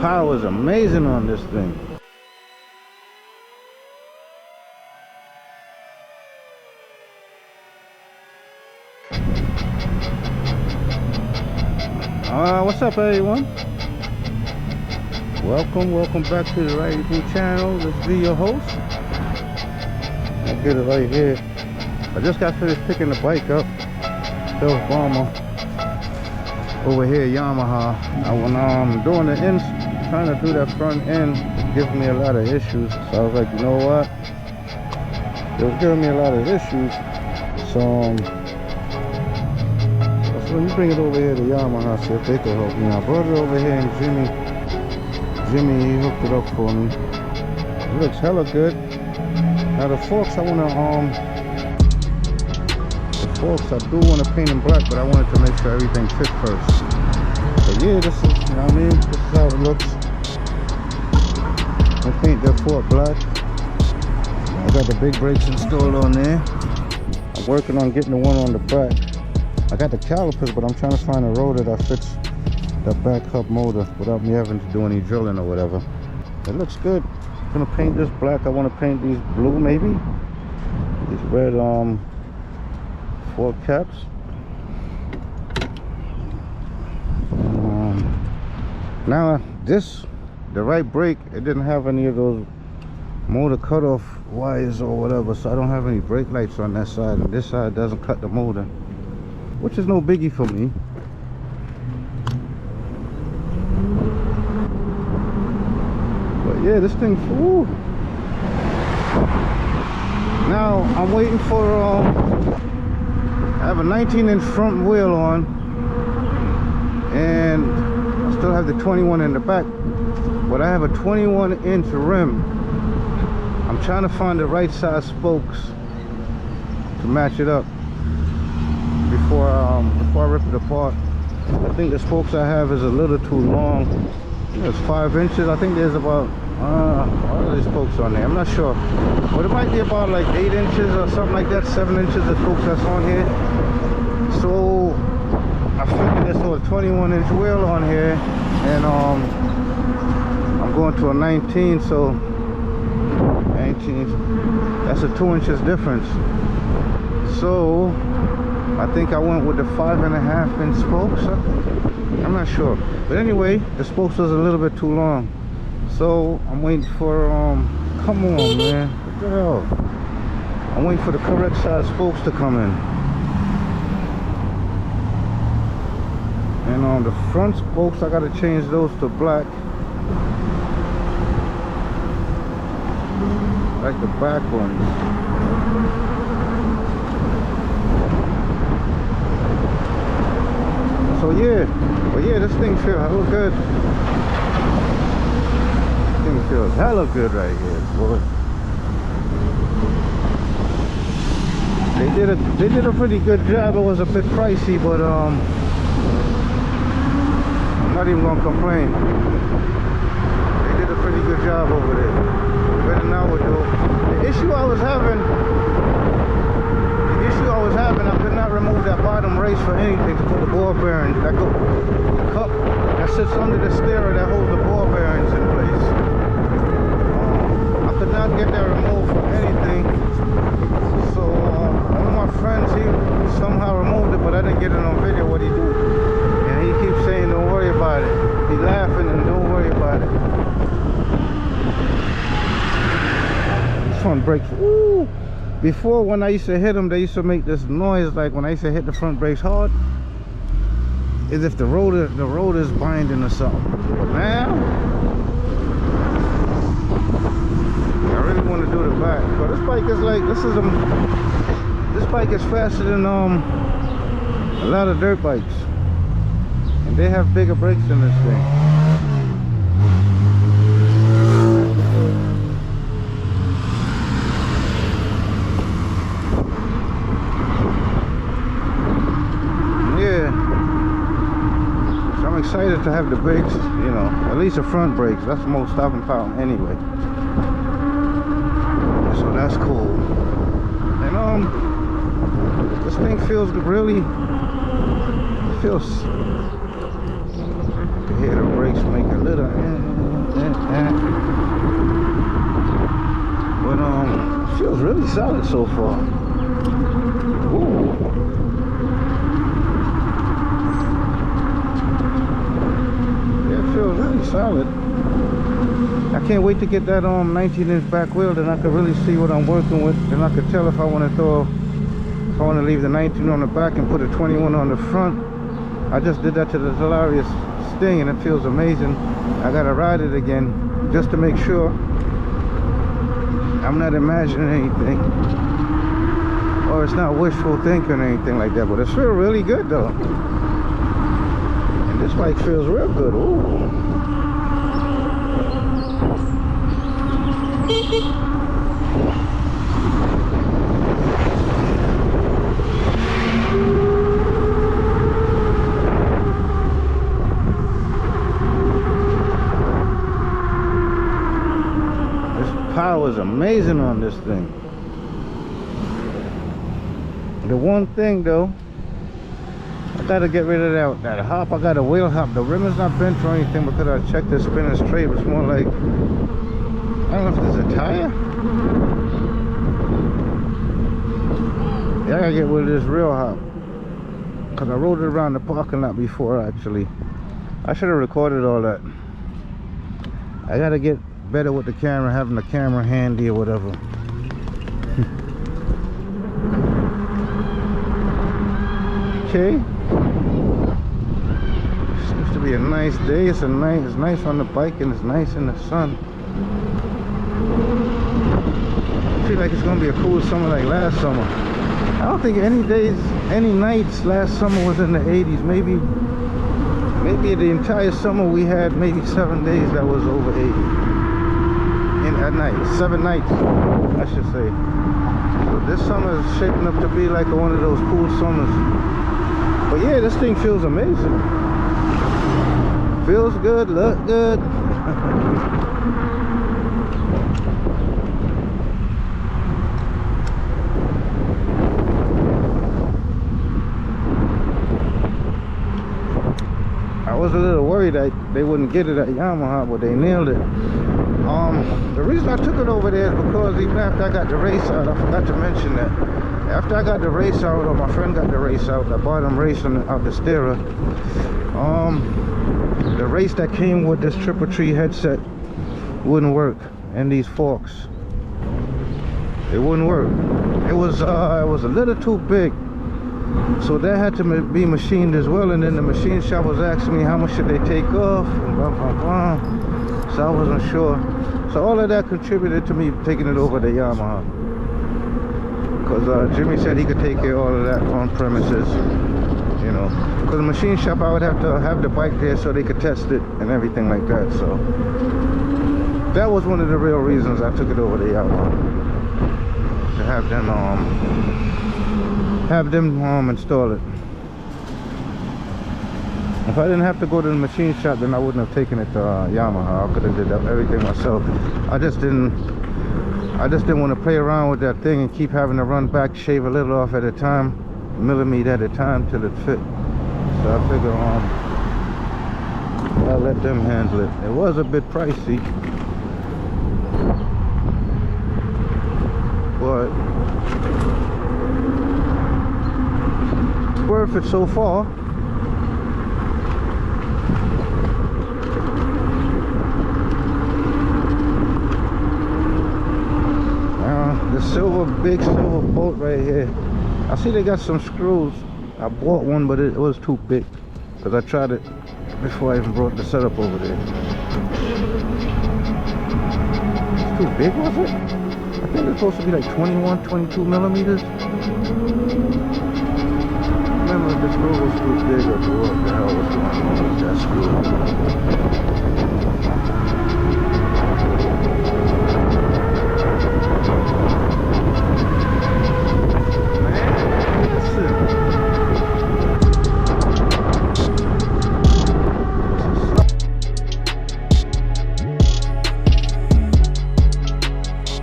power is amazing on this thing. What's up, everyone? Welcome back to the Right Equal channel. This be your host. I'll get it right here. I just got finished picking the bike up. Phil Farmer over here, Yamaha. When I'm doing the ends, trying to do that front end, it's giving me a lot of issues. So I was like, you know what? It was giving me a lot of issues. So let me bring it over here to Yamaha, see if they can help me. I brought it over here and Jimmy, he hooked it up for me. It looks hella good. Now the forks, I do want to paint them black, but I wanted to make sure everything fit first. So yeah, this is, you know what I mean? This is how it looks. I'll paint that fork black. I got the big brakes installed on there. I'm working on getting the one on the back. I got the calipers, but I'm trying to find a rotor that fits that back hub motor without me having to do any drilling or whatever. It looks good. I'm gonna paint this black. I want to paint these blue, maybe these red fork caps. Now the right brake, it didn't have any of those motor cutoff wires or whatever, so I don't have any brake lights on that side, and this side doesn't cut the motor, which is no biggie for me. But yeah, this thing, ooh. Now I'm waiting for I have a 19-inch front wheel on, and I still have the 21 in the back, but I have a 21-inch rim. I'm trying to find the right size spokes to match it up before I rip it apart. I think the spokes I have is a little too long. It's 5 inches. I think there's about what are these spokes on there? I'm not sure, but it might be about like 8 inches or something like that. 7 inches of spokes that's on here. So I figured there's a 21-inch wheel on here, and I'm going to a 19, so 19, that's a 2 inches difference. So I think I went with the 5.5-inch spokes. I'm not sure, but anyway, the spokes was a little bit too long, so I'm waiting for come on, man, what the hell? I'm waiting for the correct size spokes to come in. And on the front spokes, I gotta change those to black, like the back ones. So yeah, but yeah, this thing feels hella good. This thing feels hella good right here, boy. They did a pretty good job. It was a bit pricey, but I'm not even gonna complain. They did a pretty good job over there. Better than I would do. The issue I was having, I could not remove that bottom race for anything to put the ball bearings. That cup that sits under the steerer that holds the ball bearings in place. I could not get that removed for anything. So one of my friends, he somehow removed it, but I didn't get it on video what he did. And he keeps saying, "Don't worry about it." He's laughing and don't worry about it. This one breaks. Ooh. Before, when I used to hit them, they used to make this noise, like when I used to hit the front brakes hard, as if the rotor's binding or something. But now, I really want to do the back. But this bike is like, this bike is faster than a lot of dirt bikes, and they have bigger brakes than this thing. Excited to have the brakes, you know, at least the front brakes. That's the most stopping power anyway, so that's cool. And this thing feels really, it feels, I can hear the brakes. brakes make a little but feels really solid so far. Ooh. Yeah, it feels really solid. I can't wait to get that 19-inch back wheel, then I can really see what I'm working with. Then I can tell if I want to if I want to leave the 19 on the back and put a 21 on the front. I just did that to the Hilarious Sting and it feels amazing. I gotta ride it again just to make sure I'm not imagining anything, or it's not wishful thinking or anything like that. But it feels really good though, and this bike feels real good. Ooh. Power is amazing on this thing. The one thing though, I gotta get rid of that hop. I got a wheel hop. The rim is not bent or anything because I checked the spinning straight. It's more like, I don't know if there's a tire. Yeah, I gotta get rid of this real hop because I rode it around the parking lot before. Actually, I should have recorded all that. I gotta get better with the camera, having the camera handy or whatever. Okay, seems to be a nice day. It's nice on the bike and it's nice in the sun. I feel like it's gonna be a cool summer like last summer. I don't think any nights last summer was in the 80s. Maybe the entire summer we had maybe 7 days that was over 80. At night, 7 nights I should say. So this summer is shaping up to be like one of those cool summers. But yeah, this thing feels amazing. Feels good, look good. I was a little worried that they wouldn't get it at Yamaha, but they nailed it. The reason I took it over there is because even after I got the race out, I forgot to mention that. After I got the race out, or my friend got the race out, I bought him racing out the steerer. The race that came with this triple tree headset wouldn't work, and these forks, it wouldn't work. It was a little too big, so that had to be machined as well. And then the machine shop was asking me how much should they take off, and blah blah blah. So I wasn't sure. So all of that contributed to me taking it over to Yamaha, because Jimmy said he could take care of all of that on premises, you know, because the machine shop I would have to have the bike there so they could test it and everything like that. So that was one of the real reasons I took it over to Yamaha, to have them install it. If I didn't have to go to the machine shop, then I wouldn't have taken it to Yamaha. I could have did everything myself. I just didn't want to play around with that thing and keep having to run back, shave a little off at a time, millimeter at a time till it fit. So I figure I'll let them handle it. It was a bit pricey, but it's worth it so far. Big silver bolt right here. I see they got some screws. I bought one, but it was too big because I tried it before I even brought the setup over there. It's too big, was it? I think it's supposed to be like 21, 22 millimeters. Remember, the screw was too big, or what the hell was going on with that screw?